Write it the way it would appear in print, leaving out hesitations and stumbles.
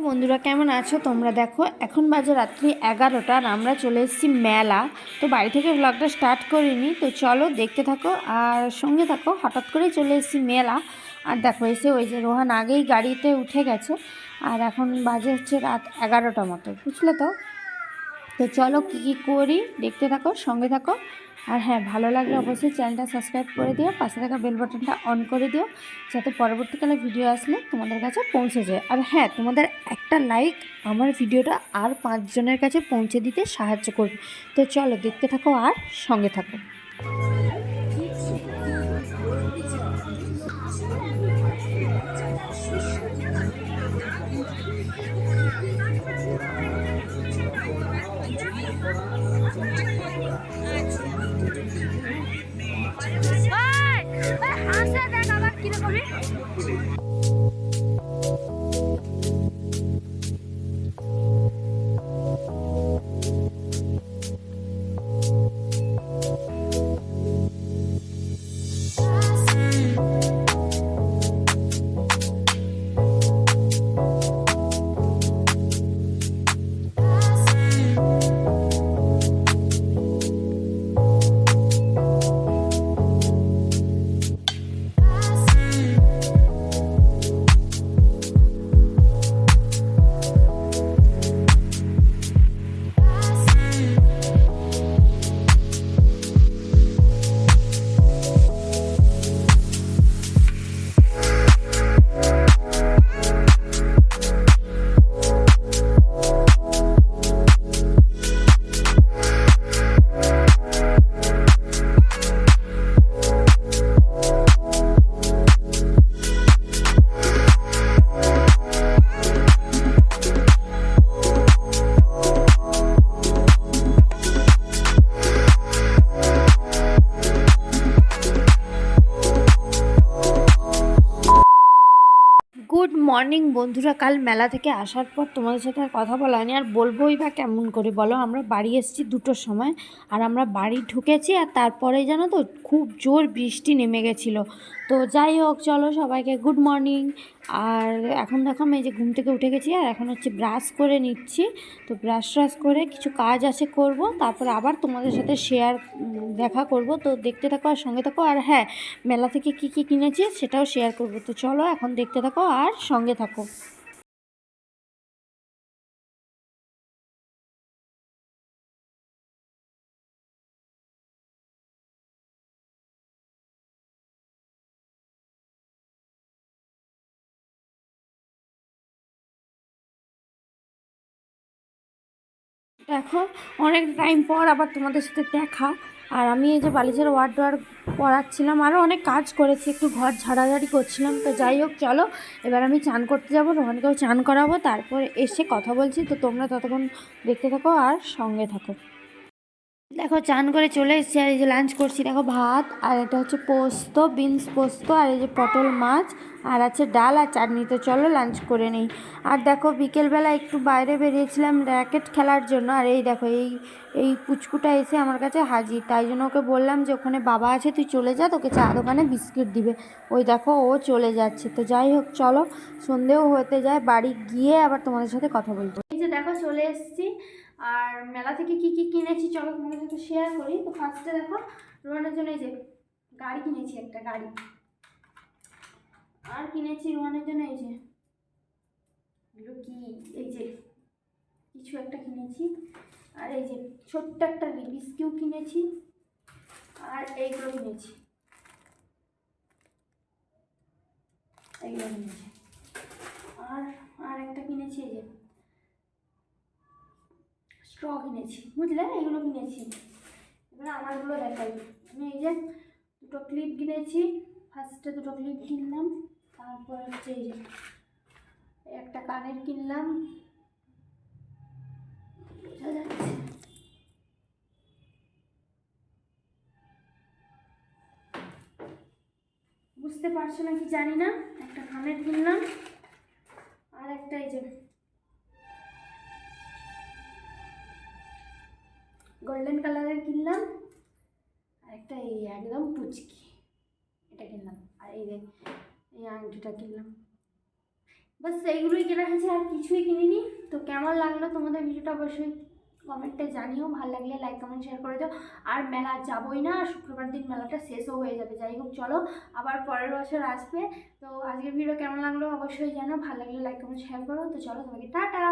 বন্ধুরা, কেমন আছো তোমরা? দেখো এখন বাজে রাত্রি 11টা আর আমরা চলে এসেছি মেলা। তো বাড়ি থেকে ব্লগটা স্টার্ট করিনি, তো চলো দেখতে থাকো আর সঙ্গে থাকো। হঠাৎ করেই চলে এসেছি মেলা। আর দেখো এসে ওই যে রোহান আগেই গাড়িতে উঠে গেছে আর এখন বাজে হচ্ছে রাত 11টা মতো, বুঝলে তো? তো চলো কী করি দেখতে থাকো, সঙ্গে থাকো। আর হ্যাঁ, ভালো লাগলে অবশ্যই চ্যানেলটা সাবস্ক্রাইব করে দিও, পাশে থাকা বেল বাটনটা অন করে দিও, যাতে পরবর্তীকালে ভিডিও আসলে তোমাদের কাছে পৌঁছে যায়। আর হ্যাঁ, তোমাদের একটা লাইক আমার ভিডিওটা আর 5 জনের কাছে পৌঁছে দিতে সাহায্য করবে। তো চলো দেখতে থাকো আর সঙ্গে থাকো। গুড মর্নিং বন্ধুরা। কাল মেলা থেকে আসার পর তোমাদের সাথে আর কথা বলা হয়নি, আর বলবোই বা কেমন করে বলো। আমরা বাড়ি এসেছি 2টোর সময় আর আমরা বাড়ি ঢুকেছি আর তারপরে জানো তো খুব জোর বৃষ্টি নেমে গেছিলো। তো যাই হোক, চলো সবাইকে গুড মর্নিং। আর এখন দেখো আমি এই যে ঘুম থেকে উঠে গেছি আর এখন হচ্ছে ব্রাশ করে নিচ্ছি। তো ব্রাশ করে কিছু কাজ আছে করব, তারপরে আবার তোমাদের সাথে দেখা করব। তো দেখতে থাকো আর সঙ্গে থাকো। আর হ্যাঁ, মেলা থেকে কি কি কিনেছি সেটাও শেয়ার করব। তো চলো এখন দেখতে থাকো আর সঙ্গে থাকো। দেখো অনেক টাইম পর আবার তোমাদের সাথে দেখা। আর আমি এই যে বালিশের ওয়ার্ডরোব পরাচ্ছিলাম, আরও অনেক কাজ করেছি, একটু ঘর ঝাড়াঝাড়ি করছিলাম। তো যাই হোক চলো, এবার আমি চান করতে যাবো, রোহানকেও চান করাবো, তারপরে এসে কথা বলছি। তো তোমরা ততক্ষণ দেখতে থাকো আর সঙ্গে থাকো। দেখো চান করে চলে এসেছি আর এই যে লাঞ্চ করছি। দেখো ভাত, আর এটা হচ্ছে পোস্ত, বিনস পোস্ত, আর এই যে পটল মাছ, আর আছে ডাল আর চাটনি। তো চলো লাঞ্চ করে নিই। আর দেখো বিকেলবেলা একটু বাইরে বেরিয়েছিলাম র্যাকেট খেলার জন্য। আর এই দেখো এই এই পুচকুটা এসে আমার কাছে হাজির। তাই জন্য ওকে বললাম যে ওখানে বাবা আছে, তুই চলে যা, তোকে চা দোকানে বিস্কিট দিবে। ওই দেখো ও চলে যাচ্ছে। তো যাই হোক চলো, সন্ধেও হতে যায়, বাড়ি গিয়ে আবার তোমাদের সাথে কথা বলবো। এই যে দেখো চলে এসেছি আর মেলা থেকে কি কি কিনেছি চলো তোমাদের সাথে শেয়ার করি। তো ফার্স্টে দেখো রোহানের জন্য এই যে গাড়ি কিনেছি, একটা গাড়ি। আর কিনেছি রোহানের জন্য এই যে এগুলো কি, এই যে কিছু একটা কিনেছি। আর এই যে ছোট্ট একটা বিস্কিট কিনেছি। আর এইগুলো কিনেছি, এইগুলো কিনেছি। আর আর একটা কিনেছি এই যে স্ট্র কিনেছি, বুঝলে? এগুলো কিনেছি। এবার আমারগুলো দেখাই। আমি এই যে 2টো ক্লিপ কিনেছি। ফার্স্টে 2টো ক্লিপ কিনলাম, তারপর হচ্ছে এই যে একটা কানের কিনলাম। বোঝা যাচ্ছে? বুঝতে পারছো নাকি জানি না। একটা কানের কিনলাম আর একটা এই যে গোল্ডেন কালারের কিনলাম, আর একটা এই একদম পুচকি এটা কিনলাম। আর এই যে এই আংটিটা কিনলাম। বাস সেইগুলোই কেনা হয়েছে, আর কিছুই কিনিনি। তো কেমন লাগলো তোমাদের ভিডিওটা অবশ্যই কমেন্টে জানিও, ভালো লাগলে লাইক কমেন্ট শেয়ার করে দাও। আর মেলা যাবোই না, শুক্রবার দিন মেলাটা শেষও হয়ে যাবে। যাই হোক চলো, আবার পরের বছর আসবে। তো আজকের ভিডিও কেমন লাগলো অবশ্যই জানো, ভালো লাগলে লাইক কমেন্ট শেয়ার করো। তো চলো, তোমাকে টাটা।